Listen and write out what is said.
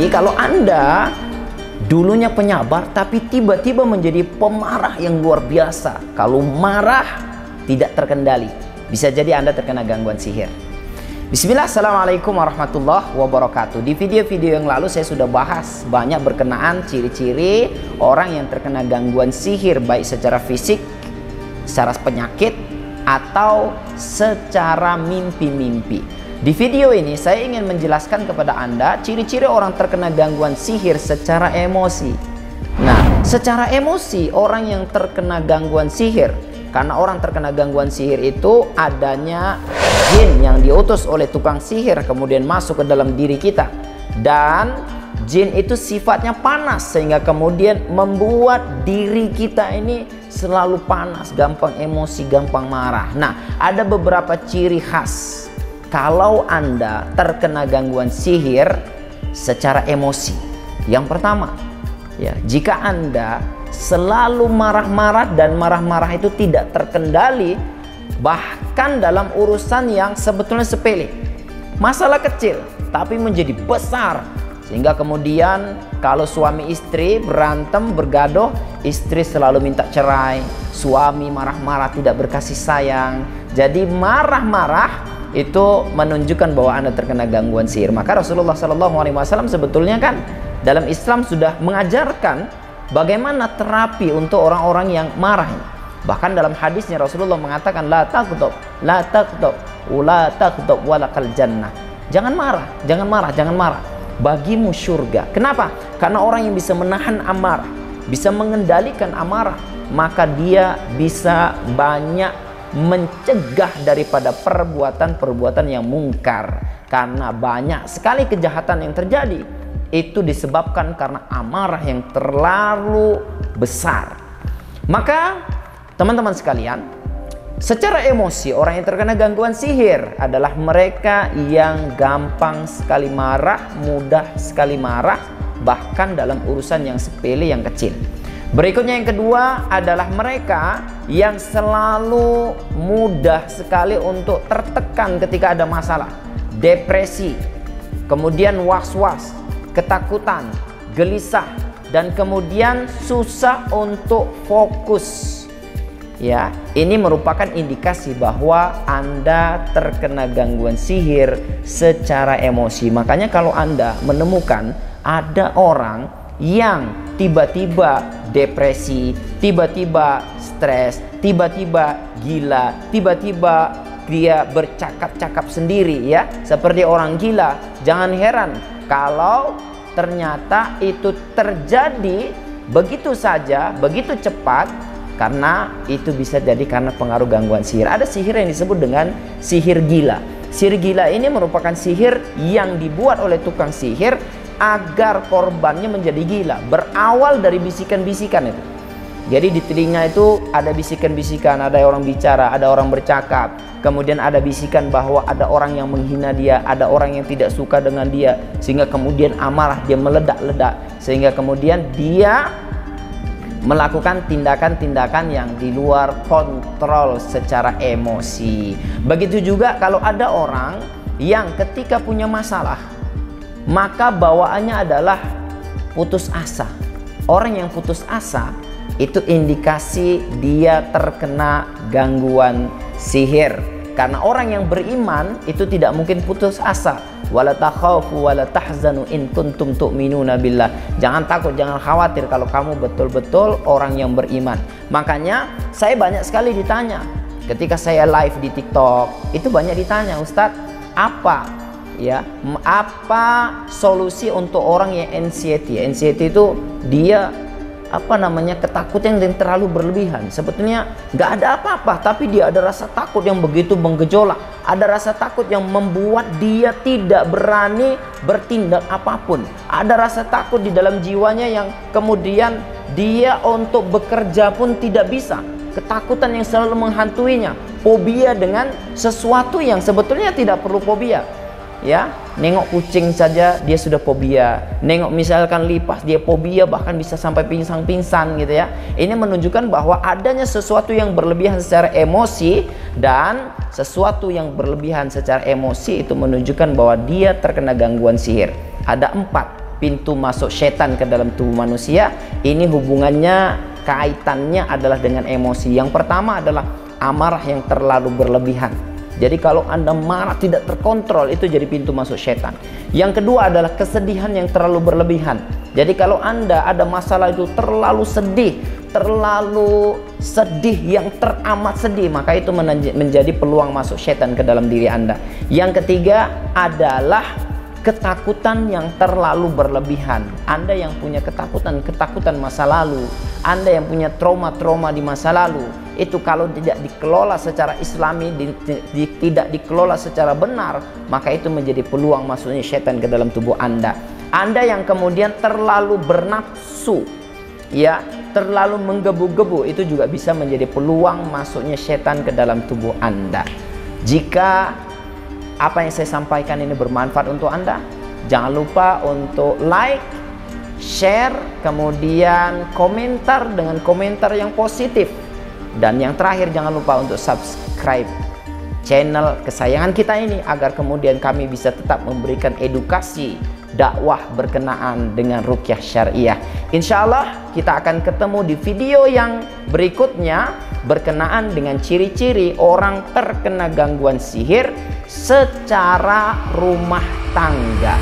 Tapi kalau Anda dulunya penyabar tapi tiba-tiba menjadi pemarah yang luar biasa, kalau marah tidak terkendali, bisa jadi Anda terkena gangguan sihir. Bismillah, assalamualaikum warahmatullahi wabarakatuh. Di video-video yang lalu saya sudah bahas banyak berkenaan ciri-ciri orang yang terkena gangguan sihir, baik secara fisik, secara penyakit, atau secara mimpi-mimpi. Di video ini saya ingin menjelaskan kepada Anda ciri-ciri orang terkena gangguan sihir secara emosi. Nah, secara emosi orang yang terkena gangguan sihir, karena orang terkena gangguan sihir itu adanya jin yang diutus oleh tukang sihir kemudian masuk ke dalam diri kita. Dan jin itu sifatnya panas sehingga kemudian membuat diri kita ini selalu panas, gampang emosi, gampang marah. Nah, ada beberapa ciri khas kalau Anda terkena gangguan sihir secara emosi. Yang pertama, ya, jika Anda selalu marah-marah dan marah-marah itu tidak terkendali, bahkan dalam urusan yang sebetulnya sepele, masalah kecil tapi menjadi besar, sehingga kemudian kalau suami istri berantem, bergaduh, istri selalu minta cerai, suami marah-marah tidak berkasih sayang. Jadi marah-marah itu menunjukkan bahwa Anda terkena gangguan sihir. Maka Rasulullah SAW sebetulnya kan dalam Islam sudah mengajarkan bagaimana terapi untuk orang-orang yang marah. Bahkan dalam hadisnya Rasulullah mengatakan la taghdab, la taghdab, la taghdab walakal jannah. Jangan marah, jangan marah, jangan marah. Bagimu surga. Kenapa? Karena orang yang bisa menahan amarah, bisa mengendalikan amarah, maka dia bisa banyak mencegah daripada perbuatan-perbuatan yang mungkar. Karena banyak sekali kejahatan yang terjadi itu disebabkan karena amarah yang terlalu besar. Maka teman-teman sekalian, secara emosi orang yang terkena gangguan sihir adalah mereka yang gampang sekali marah, mudah sekali marah, bahkan dalam urusan yang sepele, yang kecil. Berikutnya yang kedua adalah mereka yang selalu mudah sekali untuk tertekan ketika ada masalah. Depresi, kemudian was-was, ketakutan, gelisah, dan kemudian susah untuk fokus. Ya, ini merupakan indikasi bahwa Anda terkena gangguan sihir secara emosi. Makanya kalau Anda menemukan ada orang yang tiba-tiba depresi, tiba-tiba stres, tiba-tiba gila, tiba-tiba dia bercakap-cakap sendiri, ya, seperti orang gila, jangan heran kalau ternyata itu terjadi begitu saja, begitu cepat, karena itu bisa jadi karena pengaruh gangguan sihir. Ada sihir yang disebut dengan sihir gila. Sihir gila ini merupakan sihir yang dibuat oleh tukang sihir agar korbannya menjadi gila. Berawal dari bisikan-bisikan itu. Jadi di telinga itu ada bisikan-bisikan, ada orang bicara, ada orang bercakap. Kemudian ada bisikan bahwa ada orang yang menghina dia, ada orang yang tidak suka dengan dia, sehingga kemudian amarah dia meledak-ledak, sehingga kemudian dia melakukan tindakan-tindakan yang di luar kontrol secara emosi. Begitu juga kalau ada orang yang ketika punya masalah, maka bawaannya adalah putus asa. Orang yang putus asa itu indikasi dia terkena gangguan sihir. Karena orang yang beriman itu tidak mungkin putus asa. Wala takhafu wala tahzanu in kuntum tu'minuna billah. Jangan takut, jangan khawatir kalau kamu betul-betul orang yang beriman. Makanya saya banyak sekali ditanya ketika saya live di TikTok, itu banyak ditanya, Ustadz, apa solusi untuk orang yang anxiety? Anxiety itu dia ketakutan yang terlalu berlebihan. Sebetulnya nggak ada apa-apa, tapi dia ada rasa takut yang begitu menggejolak, ada rasa takut yang membuat dia tidak berani bertindak apapun, ada rasa takut di dalam jiwanya yang kemudian dia untuk bekerja pun tidak bisa, ketakutan yang selalu menghantuinya, fobia dengan sesuatu yang sebetulnya tidak perlu fobia. Ya, nengok kucing saja dia sudah fobia, nengok misalkan lipas dia fobia, bahkan bisa sampai pingsan-pingsan gitu ya. Ini menunjukkan bahwa adanya sesuatu yang berlebihan secara emosi, dan sesuatu yang berlebihan secara emosi itu menunjukkan bahwa dia terkena gangguan sihir. Ada 4 pintu masuk setan ke dalam tubuh manusia. Ini hubungannya, kaitannya adalah dengan emosi. Yang pertama adalah amarah yang terlalu berlebihan. Jadi kalau Anda marah tidak terkontrol, itu jadi pintu masuk setan. Yang kedua adalah kesedihan yang terlalu berlebihan. Jadi kalau Anda ada masalah itu terlalu sedih yang teramat sedih, maka itu menjadi peluang masuk setan ke dalam diri Anda. Yang ketiga adalah ketakutan yang terlalu berlebihan. Anda yang punya ketakutan masa lalu, Anda yang punya trauma di masa lalu, itu kalau tidak dikelola secara islami, tidak dikelola secara benar, maka itu menjadi peluang masuknya setan ke dalam tubuh Anda. Anda yang kemudian terlalu bernafsu, ya, terlalu menggebu-gebu, itu juga bisa menjadi peluang masuknya setan ke dalam tubuh Anda. Jika apa yang saya sampaikan ini bermanfaat untuk Anda, jangan lupa untuk like, share, kemudian komentar dengan komentar yang positif. Dan yang terakhir, jangan lupa untuk subscribe channel kesayangan kita ini, agar kemudian kami bisa tetap memberikan edukasi dakwah berkenaan dengan ruqyah syariah. Insya Allah kita akan ketemu di video yang berikutnya berkenaan dengan ciri-ciri orang terkena gangguan sihir secara rumah tangga.